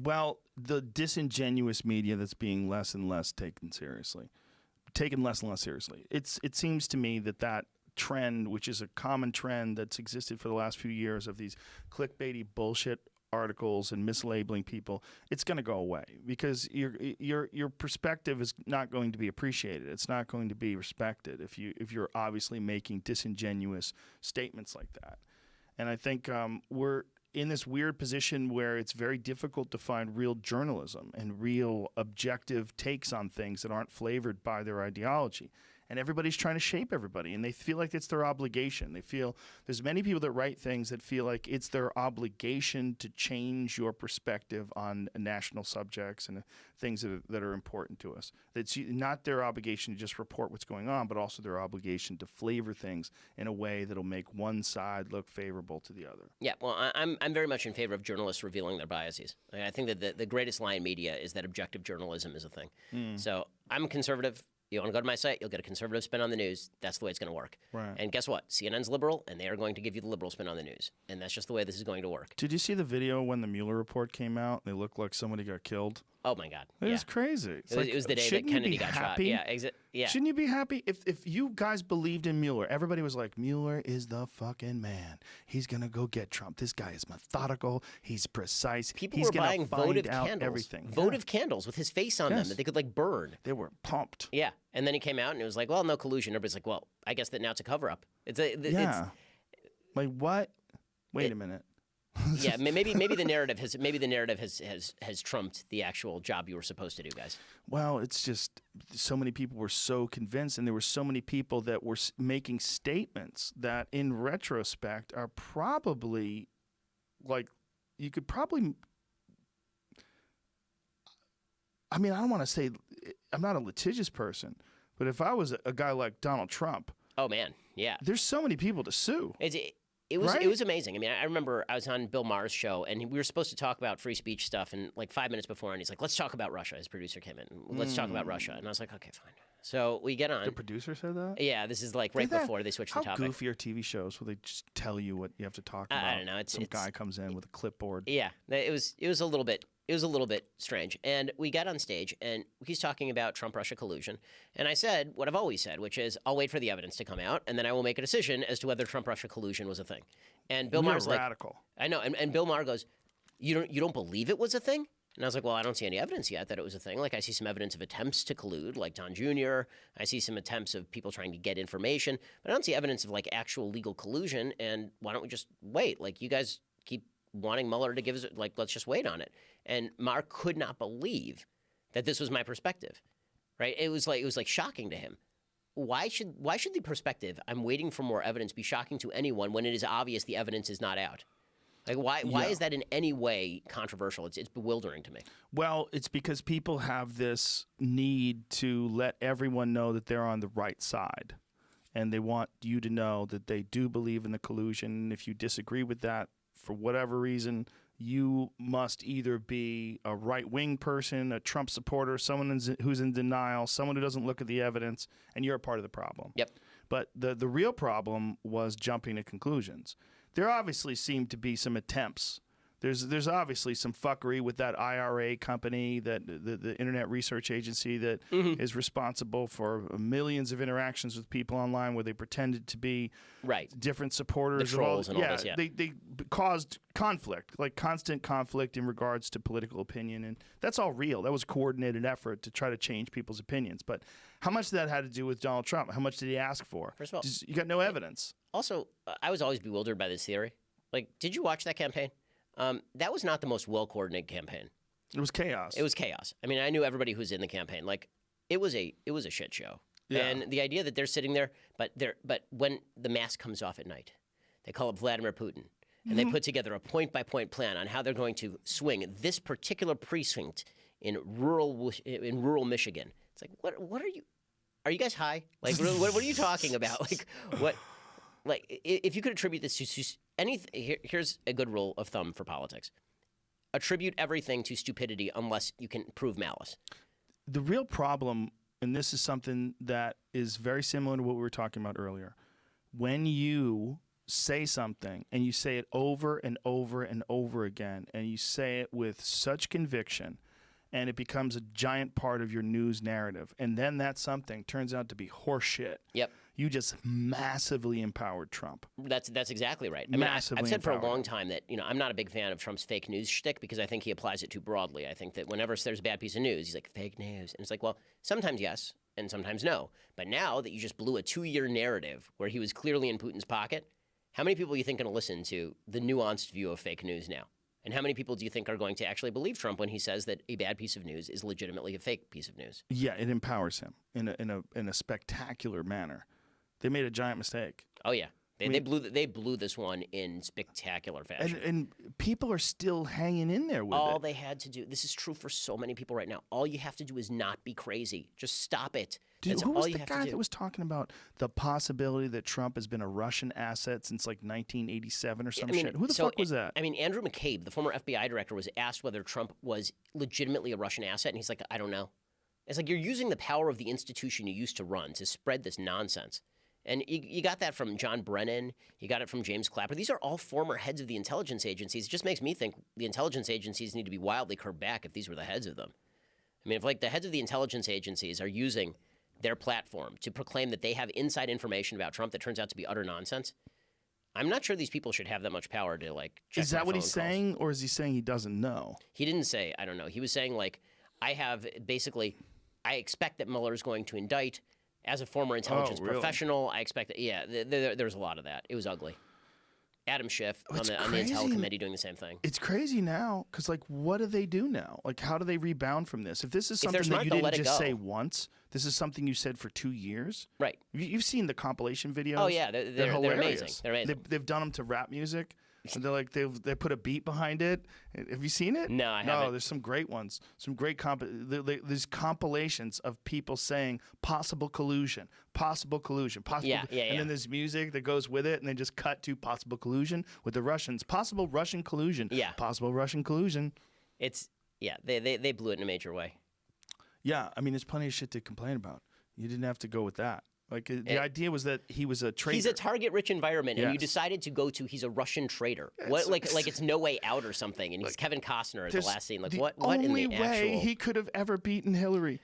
Well, the disingenuous media that's being less and less taken less and less seriously. It seems to me that trend, which is a common trend that's existed for the last few years of these clickbaity bullshit articles and mislabeling people, it's going to go away because your perspective is not going to be appreciated. It's not going to be respected if you're obviously making disingenuous statements like that. And I think we're in this weird position where it's very difficult to find real journalism and real objective takes on things that aren't flavored by their ideology. And everybody's trying to shape everybody, and they feel like it's their obligation. They feel there's many people that write things that feel like it's their obligation to change your perspective on national subjects and things that are important to us. It's not their obligation to just report what's going on, but also their obligation to flavor things in a way that'll make one side look favorable to the other. Yeah, well, I'm very much in favor of journalists revealing their biases. I think that the greatest lie in media is that objective journalism is a thing. So I'm a conservative. You want to go to my site, you'll get a conservative spin on the news. That's the way it's going to work. Right. And guess what? CNN's liberal, and they are going to give you the liberal spin on the news. And that's just the way this is going to work. Did you see the video when the Mueller report came out? They looked like somebody got killed. Oh, my God. It was crazy. It was the day that Kennedy got shot. Yeah. Shouldn't you be happy? If you guys believed in Mueller, everybody was like, Mueller is the fucking man. He's going to go get Trump. This guy is methodical. He's precise. People He's were buying votive candles. Everything. Votive candles with his face on them that they could, like, burn. They were pumped. Yeah. And then he came out and it was like, well, no collusion. Everybody's like, well, I guess that now it's a cover-up. Like, what? Wait a minute. Yeah, maybe the narrative has trumped the actual job you were supposed to do, guys. Well, it's just so many people were so convinced, and there were so many people that were making statements that, in retrospect, are probably like you could probably. I mean, I don't want to say I'm not a litigious person, but if I was a guy like Donald Trump, oh man, yeah, there's so many people to sue. It was amazing. I mean, I remember I was on Bill Maher's show, and we were supposed to talk about free speech stuff, and like 5 minutes before, and he's like, let's talk about Russia. His producer came in. Let's talk about Russia. And I was like, okay, fine. So we get on. The producer said that? Yeah, this is like right before they switched the topic. How goofy are TV shows where they just tell you what you have to talk about? I don't know. Some guy comes in with a clipboard. Yeah, it was a little bit. It was a little bit strange. And we got on stage, and he's talking about Trump-Russia collusion. And I said what I've always said, which is I'll wait for the evidence to come out, and then I will make a decision as to whether Trump-Russia collusion was a thing. And Bill Maher's like, radical. I know. And Bill Maher goes, you don't believe it was a thing? And I was like, well, I don't see any evidence yet that it was a thing. Like, I see some evidence of attempts to collude, like Don Jr. I see some attempts of people trying to get information. But I don't see evidence of, like, actual legal collusion. And why don't we just wait? Like, you guys keep wanting Mueller to give us, like, let's just wait on it. And Maher could not believe that this was my perspective, right? It was like shocking to him. Why should the perspective, I'm waiting for more evidence, be shocking to anyone when it is obvious the evidence is not out? Like, why is that in any way controversial? It's bewildering to me. Well, it's because people have this need to let everyone know that they're on the right side. And they want you to know that they do believe in the collusion. And if you disagree with that, for whatever reason, you must either be a right-wing person, a Trump supporter, someone who's in denial, someone who doesn't look at the evidence, and you're a part of the problem. Yep. But the real problem was jumping to conclusions. There obviously seemed to be some attempts. There's obviously some fuckery with that IRA company, that the Internet Research Agency that is responsible for millions of interactions with people online where they pretended to be different supporters. The trolls and all this, yeah. They caused conflict, like constant conflict in regards to political opinion, and that's all real. That was a coordinated effort to try to change people's opinions. But how much of that had to do with Donald Trump? How much did he ask for? First of all, you got no evidence. Also, I was always bewildered by this theory. Like, did you watch that campaign? That was not the most well-coordinated campaign. It was chaos. It was chaos. I mean, I knew everybody who was in the campaign. Like, it was a shit show. Yeah. And the idea that they're sitting there, but when the mask comes off at night, they call up Vladimir Putin, and they put together a point-by-point plan on how they're going to swing this particular precinct in rural Michigan. It's like, what are you? Are you guys high? Like, what are you talking about? Like, what? Like, if you could attribute this to anything, here's a good rule of thumb for politics. Attribute everything to stupidity unless you can prove malice. The real problem, and this is something that is very similar to what we were talking about earlier, when you say something and you say it over and over and over again, and you say it with such conviction, and it becomes a giant part of your news narrative, and then that something turns out to be horseshit. Yep. You just massively empowered Trump. That's exactly right. I mean, I've said Massively for a empowered. long time that I'm not a big fan of Trump's fake news shtick because I think he applies it too broadly. I think that whenever there's a bad piece of news, he's like, fake news. And it's like, well, sometimes yes and sometimes no. But now that you just blew a 2-year narrative where he was clearly in Putin's pocket, how many people do you think are going to listen to the nuanced view of fake news now? And how many people do you think are going to actually believe Trump when he says that a bad piece of news is legitimately a fake piece of news? Yeah, it empowers him in a spectacular manner. They made a giant mistake. Oh yeah, they blew this one in spectacular fashion. And people are still hanging in there with All it. they had to do, this is true for so many people right now. All you have to do is not be crazy. Just stop it. Dude, That's who all was you the have guy to do. that was talking about the possibility that Trump has been a Russian asset since like 1987 or some shit? Who the fuck was that? I mean, Andrew McCabe, the former FBI director, was asked whether Trump was legitimately a Russian asset, and he's like, I don't know. It's like you're using the power of the institution you used to run to spread this nonsense. And you got that from John Brennan. You got it from James Clapper. These are all former heads of the intelligence agencies. It just makes me think the intelligence agencies need to be wildly curbed back if these were the heads of them. I mean, if like the heads of the intelligence agencies are using their platform to proclaim that they have inside information about Trump that turns out to be utter nonsense, I'm not sure these people should have that much power to like check Is that my what phone he's calls. saying, or is he saying he doesn't know? He didn't say, I don't know. He was saying like, I expect that Mueller is going to indict. As a former intelligence really? professional, I expect that, yeah, there was a lot of that. It was ugly. Adam Schiff on It's the crazy. Intel committee doing the same thing. It's crazy now because, like, what do they do now? Like, how do they rebound from this? If this is If they're something smart, that you they'll didn't let it just go. say once, this is something you said for 2 years. Right. You've seen the compilation videos. Oh, yeah, they're hilarious. amazing. They're amazing. They've done them to rap music. And they're like they put a beat behind it. Have you seen it? No, I No, haven't. there's some great ones. Some great there's compilations of people saying possible collusion, possible collusion, possible. Yeah, and then there's music that goes with it, and they just cut to possible collusion with the Russians. Possible Russian collusion. Yeah. Possible Russian collusion. They blew it in a major way. Yeah, I mean, there's plenty of shit to complain about. You didn't have to go with that. Like the idea was that he was a traitor. He's a target-rich environment, and you Yes. decided to go to he's a Russian traitor. What like it's No Way Out or something, and he's Kevin Costner at the last scene. Like the what only in the way actual? he could have ever beaten Hillary